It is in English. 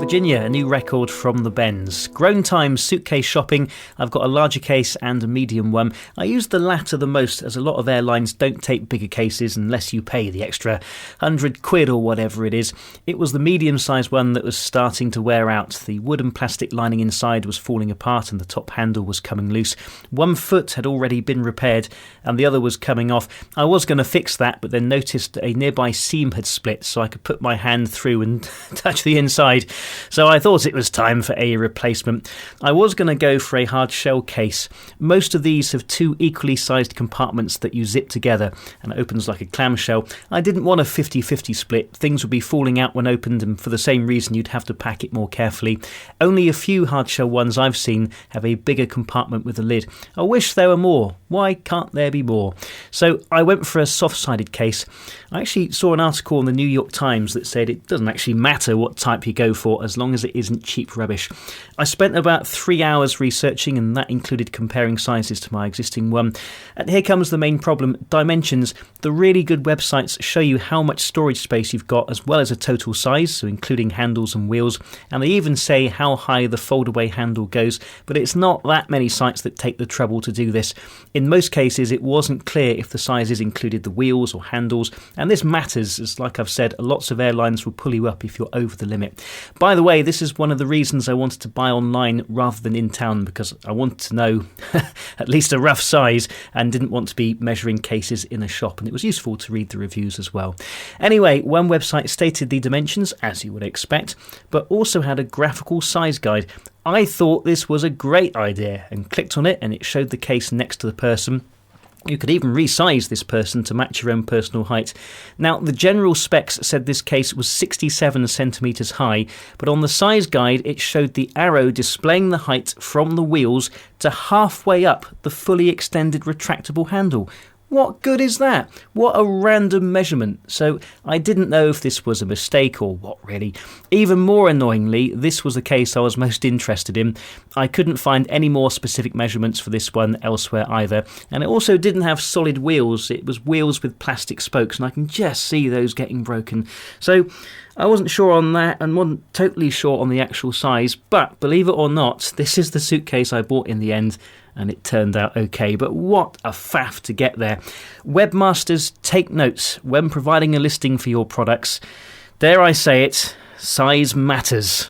Virginia, a new record from the Bends. Groan time suitcase shopping. I've got a larger case and a medium one. I use the latter the most as a lot of airlines don't take bigger cases unless you pay the extra £100 or whatever it is. It was the medium sized one that was starting to wear out. The wood and plastic lining inside was falling apart and the top handle was coming loose. One foot had already been repaired and the other was coming off. I was going to fix that, but then noticed a nearby seam had split so I could put my hand through and touch the inside. So I thought it was time for a replacement. I was going to go for a hard shell case. Most of these have two equally sized compartments that you zip together and it opens like a clamshell. I didn't want a 50-50 split. Things would be falling out when opened and for the same reason you'd have to pack it more carefully. Only a few hard shell ones I've seen have a bigger compartment with a lid. I wish there were more. Why can't there be more? So I went for a soft-sided case. I actually saw an article in the New York Times that said it doesn't actually matter what type you go for as long as it isn't cheap rubbish. I spent about 3 hours researching and that included comparing sizes to my existing one. And here comes the main problem, dimensions. The really good websites show you how much storage space you've got as well as a total size, so including handles and wheels, and they even say how high the fold-away handle goes, but it's not that many sites that take the trouble to do this. In most cases it wasn't clear if the sizes included the wheels or handles, and this matters as, like I've said, lots of airlines will pull you up if you're over the limit. By the way, this is one of the reasons I wanted to buy online rather than in town, because I wanted to know at least a rough size and didn't want to be measuring cases in a shop, and it was useful to read the reviews as well. Anyway, one website stated the dimensions, as you would expect, but also had a graphical size guide. I thought this was a great idea and clicked on it and it showed the case next to the person. You could even resize this person to match your own personal height. Now, the general specs said this case was 67 centimetres high, but on the size guide it showed the arrow displaying the height from the wheels to halfway up the fully extended retractable handle. What good is that? What a random measurement. So I didn't know if this was a mistake or what really. Even more annoyingly, this was the case I was most interested in. I couldn't find any more specific measurements for this one elsewhere either. And it also didn't have solid wheels. It was wheels with plastic spokes and I can just see those getting broken. So I wasn't sure on that and wasn't totally sure on the actual size. But believe it or not, this is the suitcase I bought in the end. And it turned out okay, but what a faff to get there. Webmasters, take notes when providing a listing for your products. Dare I say it, size matters.